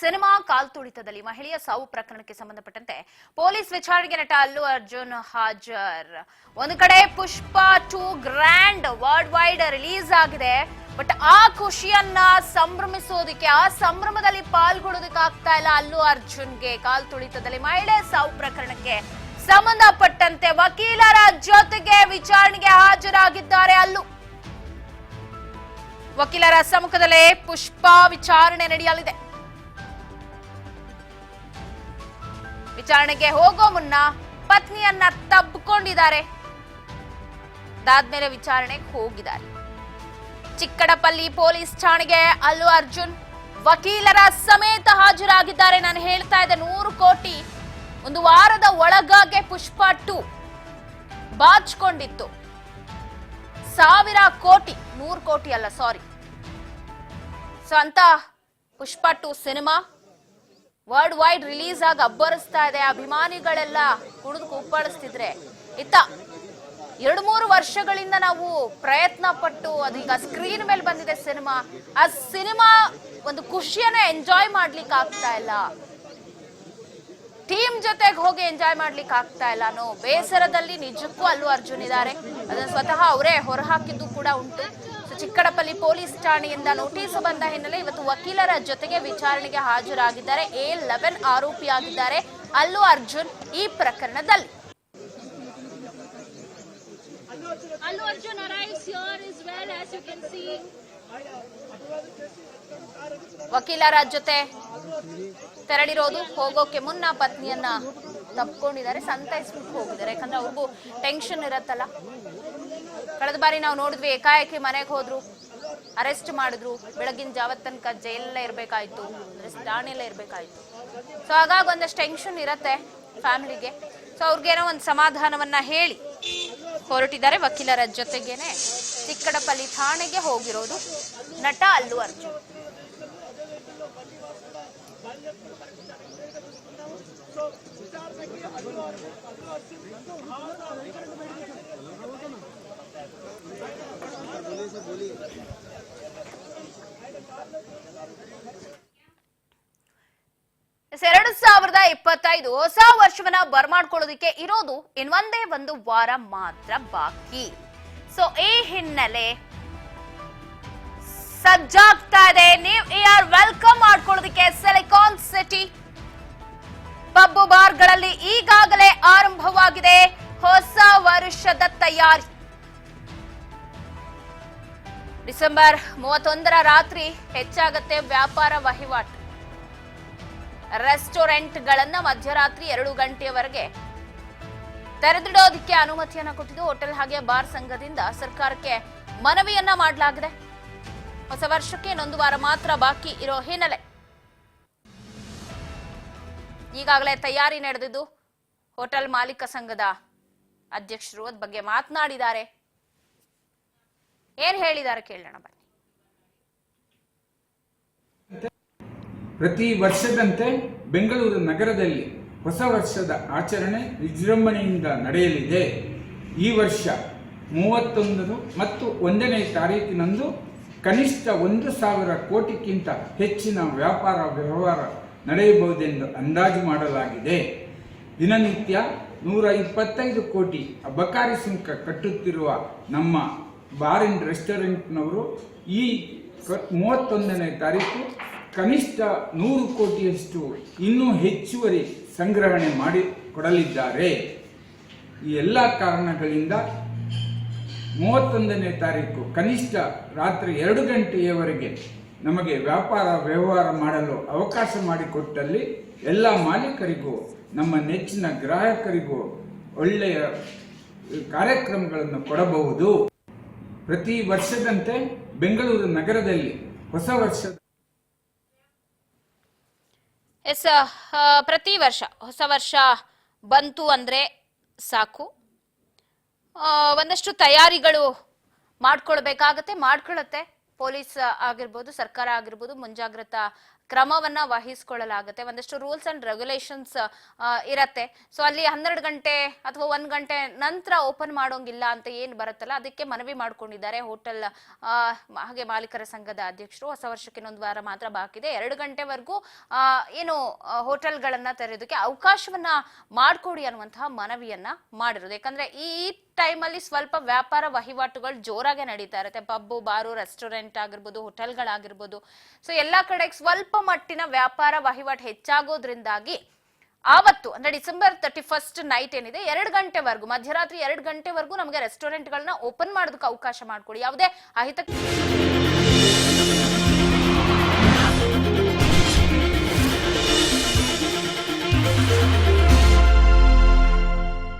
Cinema ಕಾಲ್ತುಳಿತದಲ್ಲಿ ಮಹಿಳೆಯ ಸಾವು ಪ್ರಕರಣಕ್ಕೆ ಸಂಬಂಧಪಟ್ಟಂತೆ ಪೊಲೀಸ್ ವಿಚಾರಣೆಗೆ ನಟ ಅಲ್ಲು ಅರ್ಜುನ್ ಹಾಜರ್. ಒಂದು ಕಡೆ ಪುಷ್ಪ 2 ಗ್ರ್ಯಾಂಡ್ ವರ್ಲ್ಡ್ ವೈಡ್ ರಿಲೀಸ್ ಆಗಿದೆ. ಬಟ್ ಆ ಖುಷಿಯನ್ನ ಸಂಭ್ರಮಿಸೋದಕ್ಕೆ, ಆ ಸಂಭ್ರಮದಲ್ಲಿ ಪಾಲ್ಗೊಳ್ಳೋದಕ್ಕೆ ಆಗ್ತಾ ಇಲ್ಲ ಅಲ್ಲು ಅರ್ಜುನ್ಗೆ. ಕಾಲ್ತುಳಿತದಲ್ಲಿ ಮಹಿಳೆ ಸಾವು ಪ್ರಕರಣಕ್ಕೆ ಸಂಬಂಧಪಟ್ಟಂತೆ ವಕೀಲರ ಜೊತೆಗೆ ವಿಚಾರಣೆಗೆ ಹಾಜರಾಗಿದ್ದಾರೆ ಅಲ್ಲು. ವಕೀಲರ ಸಮ್ಮುಖದಲ್ಲೇ ಪುಷ್ಪ ವಿಚಾರಣೆ ನಡೆಯಲಿದೆ. ವಿಚಾರಣೆಗೆ ಹೋಗೋ ಮುನ್ನ ಪತ್ನಿಯನ್ನ ತಬ್ಬಿಕೊಂಡಿದ್ದಾರೆ. ಅದಾದ್ಮೇಲೆ ವಿಚಾರಣೆಗೆ ಹೋಗಿದ್ದಾರೆ. ಚಿಕ್ಕಡಪಲ್ಲಿ ಪೊಲೀಸ್ ಠಾಣೆಗೆ ಅಲ್ಲು ಅರ್ಜುನ್ ವಕೀಲರ ಸಮೇತ ಹಾಜರಾಗಿದ್ದಾರೆ. ನಾನು ಹೇಳ್ತಾ ಇದ್ದೆ 100 ಕೋಟಿ ಒಂದು ವಾರದ ಒಳಗಾಗಿ ಪುಷ್ಪ 2 ಬಾಚಿಕೊಂಡಿತ್ತು. 1000 ಕೋಟಿ, 100 ಕೋಟಿ ಅಲ್ಲ, ಸಾರಿ. ಸೊ ಅಂತ ಪುಷ್ಪ 2 ಸಿನಿಮಾ ವರ್ಲ್ಡ್ ವೈಡ್ ರಿಲೀಸ್ ಆಗಿ ಅಬ್ಬರಿಸ್ತಾ ಇದೆ. ಅಭಿಮಾನಿಗಳೆಲ್ಲ ಕುಣಿದು ಕುಪ್ಪಳಿಸ್ತಿದ್ರೆ, ಇತ್ತ 2-3 ವರ್ಷಗಳಿಂದ ನಾವು ಪ್ರಯತ್ನ ಪಟ್ಟು ಅದೀಗ ಸ್ಕ್ರೀನ್ ಮೇಲೆ ಬಂದಿದೆ ಸಿನಿಮಾ. ಆ ಸಿನಿಮಾ ಒಂದು ಖುಷಿಯನ್ನ ಎಂಜಾಯ್ ಮಾಡ್ಲಿಕ್ಕೆ ಆಗ್ತಾ ಇಲ್ಲ, ಟೀಮ್ ಜೊತೆಗೆ ಹೋಗಿ ಎಂಜಾಯ್ ಮಾಡ್ಲಿಕ್ಕೆ ಆಗ್ತಾ ಇಲ್ಲ ಅನ್ನೋ ಬೇಸರದಲ್ಲಿ ನಿಜಕ್ಕೂ ಅಲ್ಲು ಅರ್ಜುನ್ ಇದ್ದಾರೆ. ಅದನ್ನು ಸ್ವತಃ ಅವರೇ ಹೊರಹಾಕಿದ್ದು ಕೂಡ ಉಂಟು. ಚಿಕ್ಕಡಪಲ್ಲಿ ಪೊಲೀಸ್ ಠಾಣೆಯಿಂದ ನೋಟಿಸ್ ಬಂದ ಹಿನ್ನೆಲೆ ಇವತ್ತು ವಕೀಲರ ಜೊತೆಗೆ ವಿಚಾರಣೆಗೆ ಹಾಜರಾಗಿದ್ದಾರೆ. A11 ಆರೋಪಿಯಾಗಿದ್ದಾರೆ ಅಲ್ಲು ಅರ್ಜುನ್ ಈ ಪ್ರಕರಣದಲ್ಲಿ. Allu Arjun arrives here as well, as you can see. ವಕೀಲರ ಜೊತೆ ತೆರಳಿರೋದು. ಹೋಗೋಕೆ ಮುನ್ನ ಪತ್ನಿಯನ್ನ ತಪ್ಪಿಕೊಂಡಿದ್ದಾರೆ, ಸಂತೈಸ್ಬಿಟ್ಟು ಹೋಗಿದ್ದಾರೆ. ಯಾಕಂದ್ರೆ ಅವ್ರಿಗೂ ಟೆನ್ಷನ್ ಇರತ್ತಲ್ಲ. ಕಳೆದ ಬಾರಿ ನಾವು ನೋಡಿದ್ವಿ, ಏಕಾಏಕಿ ಮನೆಗೆ ಹೋದ್ರು, ಅರೆಸ್ಟ್ ಮಾಡಿದ್ರು, ಬೆಳಗಿನ ಜಾವದ ತನಕ ಜೈಲಲ್ಲೇ ಇರ್ಬೇಕಾಯ್ತು, ಅಂದ್ರೆ ಠಾಣೆಯಲ್ಲೇ ಇರ್ಬೇಕಾಯ್ತು. ಸೊ ಹಾಗಾಗಿ ಒಂದಷ್ಟು ಟೆನ್ಷನ್ ಇರತ್ತೆ ಫ್ಯಾಮಿಲಿಗೆ. ಸೊ ಅವ್ರಿಗೇನೋ ಒಂದು ಸಮಾಧಾನವನ್ನ ಹೇಳಿ ಹೊರಟಿದ್ದಾರೆ. ವಕೀಲರ ಜೊತೆಗೇನೆ ಚಿಕ್ಕಡಪಲ್ಲಿ ಠಾಣೆಗೆ ಹೋಗಿರೋದು ನಟ ಅಲ್ಲು ಅರ್ಜುನ್. ಎರಡು 2025 ಹೊಸ ವರ್ಷವನ್ನ ಬರ್ಮಾಡ್ಕೊಳ್ಳೋದಕ್ಕೆ ಇರೋದು ಇನ್ನೊಂದೇ ಒಂದು ವಾರ ಮಾತ್ರ ಬಾಕಿ. ಸೊ ಈ ಹಿನ್ನೆಲೆ ಸಜ್ಜಾಗ್ತಾ ಇದೆ ನ್ಯೂ ಇಯರ್ ವೆಲ್ಕಮ್ ಮಾಡ್ಕೊಳ್ಳೋದಕ್ಕೆ. ಸಿಲಿಕಾನ್ ಸಿಟಿ ಪಬ್ ಬಾರ್ಗಳಲ್ಲಿ ಈಗಾಗಲೇ ಆರಂಭವಾಗಿದೆ ಹೊಸ ವರ್ಷದ ತಯಾರಿ. ಡಿಸೆಂಬರ್ 31ರ ರಾತ್ರಿ ಹೆಚ್ಚಾಗತ್ತೆ ವ್ಯಾಪಾರ ವಹಿವಾಟು. ರೆಸ್ಟೋರೆಂಟ್ಗಳನ್ನ ಮಧ್ಯರಾತ್ರಿ 2 ಗಂಟೆಯವರೆಗೆ ತೆರೆದಿಡೋದಕ್ಕೆ ಅನುಮತಿಯನ್ನ ಕೊಟ್ಟಿದ್ದು ಹೋಟೆಲ್ ಹಾಗೆ ಬಾರ್ ಸಂಘದಿಂದ ಸರ್ಕಾರಕ್ಕೆ ಮನವಿಯನ್ನ ಮಾಡಲಾಗಿದೆ. ಹೊಸ ವರ್ಷಕ್ಕೆ ಇನ್ನೊಂದು ವಾರ ಮಾತ್ರ ಬಾಕಿ ಇರೋ ಹಿನ್ನೆಲೆ ಈಗಾಗಲೇ ತಯಾರಿ ನಡೆದಿದ್ದು ಹೋಟೆಲ್ ಮಾಲೀಕ ಸಂಘದ ಅಧ್ಯಕ್ಷರು ಅದ್ರ ಬಗ್ಗೆ ಮಾತನಾಡಿದ್ದಾರೆ. ಏನ್ ಹೇಳಿದ್ದಾರೆ ಕೇಳೋಣ ಬನ್ನಿ. ಪ್ರತಿ ವರ್ಷದಂತೆ ಬೆಂಗಳೂರು ನಗರದಲ್ಲಿ ಹೊಸ ವರ್ಷದ ಆಚರಣೆ ವಿಜೃಂಭಣೆಯಿಂದ ನಡೆಯಲಿದೆ. ಈ ವರ್ಷ 31 ಮತ್ತು 1ನೇ ತಾರೀಕಿನಂದು ಕನಿಷ್ಠ 1,000 ಕೋಟಿಗಿಂತ ಹೆಚ್ಚಿನ ವ್ಯಾಪಾರ ವ್ಯವಹಾರ ನಡೆಯಬಹುದೆಂದು ಅಂದಾಜು ಮಾಡಲಾಗಿದೆ. ದಿನನಿತ್ಯ 125 ಕೋಟಿ ಅಬಕಾರಿ ಸುಂಕ ಕಟ್ಟುತ್ತಿರುವ ನಮ್ಮ ಬಾರ್ ಅಂಡ್ ರೆಸ್ಟೋರೆಂಟ್ನವರು ಈ 31ನೇ ತಾರೀಕು ಕನಿಷ್ಠ 100 ಕೋಟಿಯಷ್ಟು ಇನ್ನೂ ಹೆಚ್ಚುವರಿ ಸಂಗ್ರಹಣೆ ಮಾಡಿಕೊಡಲಿದ್ದಾರೆ. ಈ ಎಲ್ಲ ಕಾರಣಗಳಿಂದ 31ನೇ ತಾರೀಕು ಕನಿಷ್ಠ ರಾತ್ರಿ 2 ಗಂಟೆಯವರೆಗೆ ನಮಗೆ ವ್ಯಾಪಾರ ವ್ಯವಹಾರ ಮಾಡಲು ಅವಕಾಶ ಮಾಡಿಕೊಟ್ಟಲ್ಲಿ ಎಲ್ಲ ಮಾಲೀಕರಿಗೂ ನಮ್ಮ ನೆಚ್ಚಿನ ಗ್ರಾಹಕರಿಗೂ ಒಳ್ಳೆಯ ಕಾರ್ಯಕ್ರಮಗಳನ್ನು ಕೊಡಬಹುದು. ಪ್ರತಿ ವರ್ಷದಂತೆ ಬೆಂಗಳೂರು ನಗರದಲ್ಲಿ ಹೊಸ ವರ್ಷದ ಪ್ರತಿ ವರ್ಷ ಹೊಸ ವರ್ಷ ಬಂತು ಅಂದ್ರೆ ಸಾಕು, ಒಂದಷ್ಟು ತಯಾರಿಗಳು ಮಾಡ್ಕೊಳ್ಬೇಕಾಗತ್ತೆ, ಮಾಡ್ಕೊಳ್ಳುತ್ತೆ. ಪೊಲೀಸ್ ಆಗಿರ್ಬೋದು, ಸರ್ಕಾರ ಆಗಿರ್ಬೋದು ಮುಂಜಾಗ್ರತಾ ಕ್ರಮವನ್ನ ವಹಿಸಿಕೊಳ್ಳಲಾಗುತ್ತೆ. ಒಂದಷ್ಟು ರೂಲ್ಸ್ ಅಂಡ್ ರೆಗ್ಯುಲೇಷನ್ಸ್ ಇರತ್ತೆ. ಸೊ ಅಲ್ಲಿ 12 ಗಂಟೆ ಅಥವಾ 1 ಗಂಟೆ ನಂತರ ಓಪನ್ ಮಾಡೋಂಗಿಲ್ಲ ಅಂತ ಏನ್ ಬರುತ್ತಲ್ಲ, ಅದಕ್ಕೆ ಮನವಿ ಮಾಡ್ಕೊಂಡಿದ್ದಾರೆ ಹೋಟೆಲ್ ಹಾಗೆ ಮಾಲೀಕರ ಸಂಘದ ಅಧ್ಯಕ್ಷರು. ಹೊಸ ವರ್ಷಕ್ಕೆ ಇನ್ನೊಂದು ವಾರ ಮಾತ್ರ ಬಾಕಿ ಇದೆ. 2 ಗಂಟೆವರೆಗೂ ಏನು ಹೋಟೆಲ್ಗಳನ್ನ ತೆರೆಯೋದಕ್ಕೆ ಅವಕಾಶವನ್ನ ಮಾಡ್ಕೊಡಿ ಅನ್ನುವಂತಹ ಮನವಿಯನ್ನ ಮಾಡಿರೋದು. ಯಾಕಂದ್ರೆ ಈ ಟೈಮಲ್ಲಿ ಸ್ವಲ್ಪ ವ್ಯಾಪಾರ ವಹಿವಾಟುಗಳು ಜೋರಾಗೆ ನಡೀತಾ ಇರುತ್ತೆ. ಪಬ್ಬು, ಬಾರು, ರೆಸ್ಟೋರೆಂಟ್ ಆಗಿರ್ಬೋದು, ಹೋಟೆಲ್ಗಳಾಗಿರ್ಬೋದು. ಸೊ ಎಲ್ಲಾ ಕಡೆ ಸ್ವಲ್ಪ ಮಟ್ಟಿನ ವ್ಯಾಪಾರ ವಹಿವಾಟು ಹೆಚ್ಚಾಗೋದ್ರಿಂದಾಗಿ ಆವತ್ತು ಅಂದ್ರೆ ಡಿಸೆಂಬರ್ 31st ನೈಟ್ ಏನಿದೆ, 2 ಗಂಟೆವರೆಗೂ, ಮಧ್ಯರಾತ್ರಿ 2 ಗಂಟೆವರೆಗೂ ನಮಗೆ ರೆಸ್ಟೋರೆಂಟ್ಗಳನ್ನ ಓಪನ್ ಮಾಡೋದಕ್ಕೆ ಅವಕಾಶ ಮಾಡ್ಕೊಡಿ. ಯಾವುದೇ ಅಹಿತ